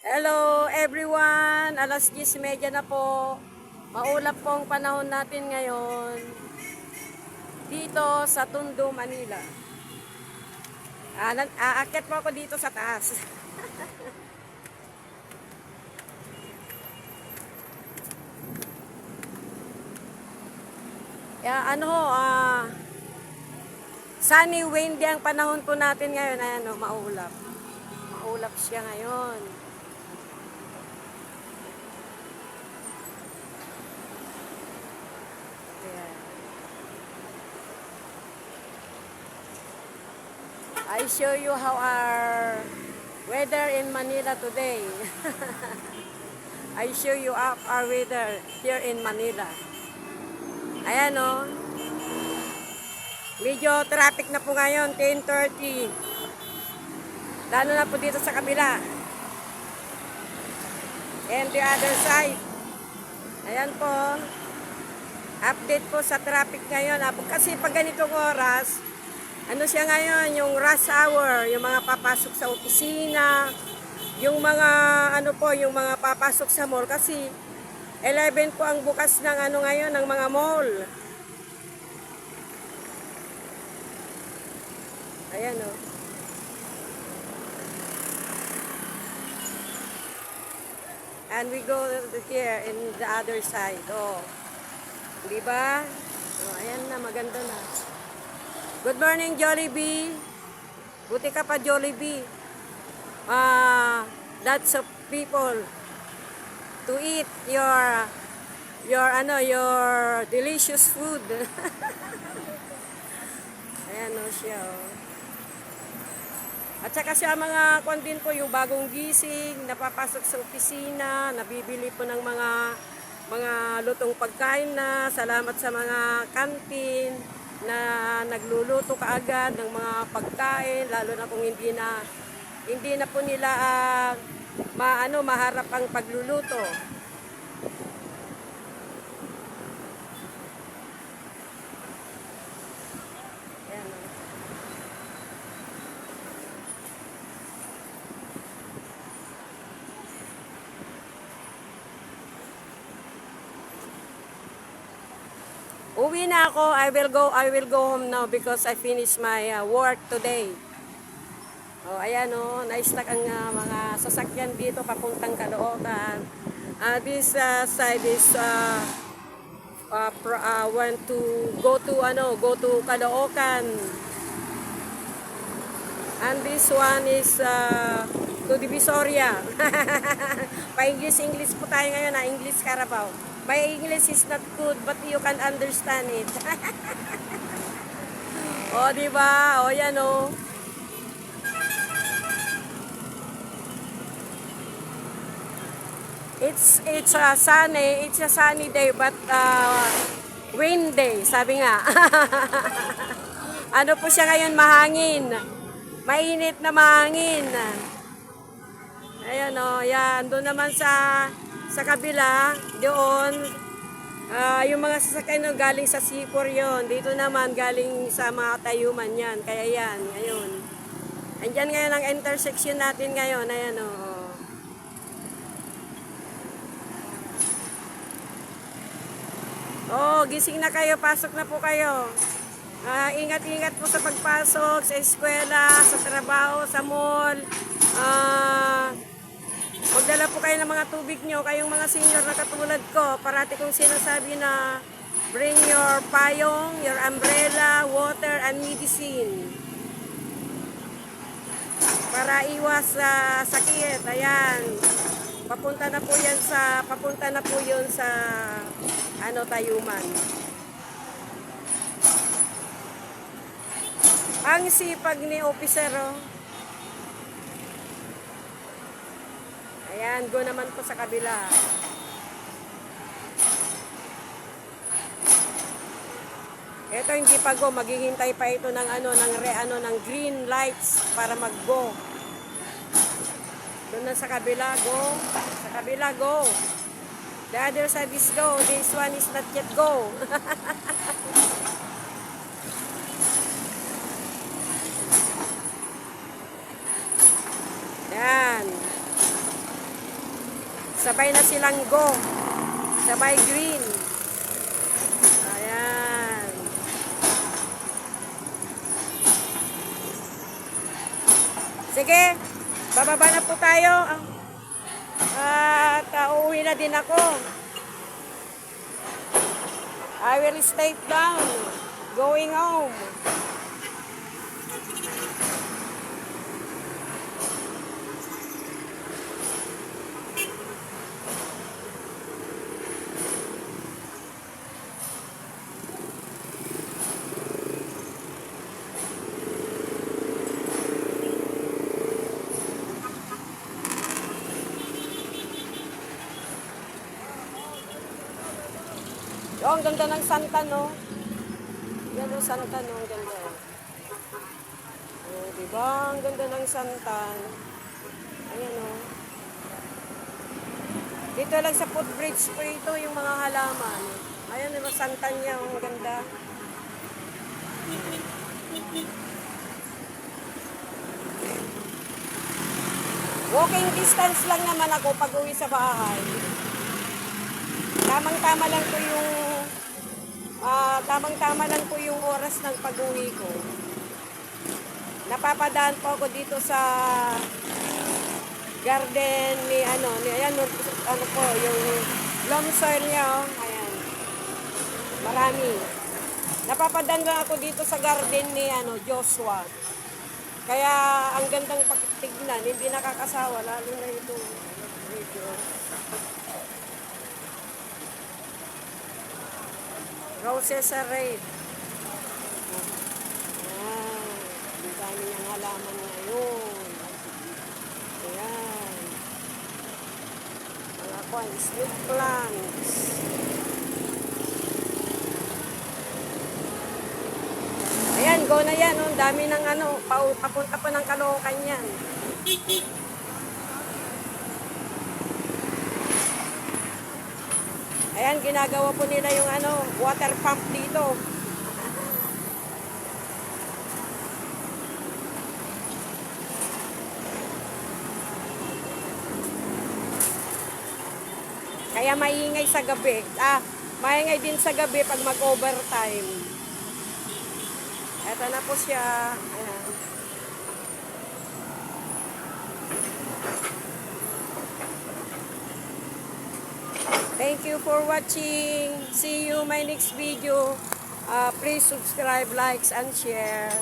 Hello everyone! Alas 10:30 na po. Maulap po ang panahon natin ngayon dito sa Tondo, Manila. Aakyat po ako dito sa taas. Sunny, windy ang panahon po natin ngayon. Ayan o, maulap. Maulap siya ngayon. Ayan. I show you how our weather in Manila today. I show you our weather here in Manila. Ayan o. Medyo traffic na po ngayon, 10:30. Lalo na po dito sa kabila. And the other side. Ayan po. Update po sa traffic ngayon. Kasi pag ganitong oras, ano siya ngayon, yung rush hour, yung mga papasok sa opisina, yung mga yung mga papasok sa mall kasi 11 po ang bukas ng ngayon ng mga mall. Ayan o. And we go here in the other side. Oh. Di ba? Oh, ayan na, maganda na. Good morning, Jollibee. Buti ka pa, Jollibee. Lots of people to eat your delicious food. Ayan o siya o. At saka siya mga kondin po, yung bagong gising, napapasok sa opisina, nabibili po ng mga lutong pagkain na. Salamat sa mga kantin na nagluluto kaagad ng mga pagkain, lalo na kung hindi na po nila maharap ang pagluluto. Ayan. Uwi na ako. I will go home now because I finished my work today. Oh, ayan oh, na-stack ang mga sasakyan dito papuntang Caloocan. This side is want to go to Caloocan. And this one is to Divisoria. Pa-English po tayo ngayon, English Carabao. My English is not good, but you can understand it. O, diba? O, yan o. It's a sunny day, but windy, sabi nga. Ano po siya ngayon, mahangin. Mainit na mahangin. Ayan o, yan. Doon naman sa kabila, doon, yung mga sasakyan galing sa C4 yon. Dito naman galing sa mga tayuman yan. Kaya yan, ngayon. Andyan ngayon ang intersection natin ngayon. Ayan o. Oh, gising na kayo, pasok na po kayo. Ingat-ingat po sa pagpasok, sa eskwela, sa trabaho, sa mall. Magdala po kayo ng mga tubig nyo, kayong mga senior na katulad ko. Parati kong sinasabi na bring your payong, your umbrella, water, and medicine. Para iwas sa sakit. Ayan. Papunta na po yun sa tayuman. Ang sipag ni officer, oh. Ayan, go naman po sa kabila. Ito hindi pa go, maghihintay pa ito ng green lights para mag-go. Doon na sa kabila, go. Sa kabila, go. The other side is go. This one is not yet go. Yan. Sabay na silang go. Sabay green. Ayan. Sige, bababa na po tayo. At uuwi na din ako. I will stay down. Going home. Oh, ang ganda ng Santa, no? Yan o, Santa, no? Ang ganda. Oh, diba? Ang ganda ng Santa. Ayan, o. Dito lang sa footbridge po ito, yung mga halaman. Ayan, yung Santa niya. Ang ganda. Walking distance lang naman ako pag uwi sa bahay. Tamang-tama lang po yung tamang-tama lang po yung oras ng pag-uwi ko. Napapadaan po ako dito sa garden ni ayan po yung lawn soil niya, oh. Ayan. Marami. Napapadaan lang ako dito sa garden ni Joshua. Kaya ang gandang pagtignan, hindi nakakasawa lalo na ito video. Roses are red. Ayan. Ang dami niyang halaman ngayon. Ayan. Mga kwan, snake plants. Ayan, go na yan. Ang dami ng papunta po ng Caloocan yan. Ayan, ginagawa po nila yung water pump dito. Kaya maingay sa gabi. Maingay din sa gabi pag mag-overtime. Eto na po siya. Ayan. Thank you for watching. See you my next video. Please subscribe, likes, and share.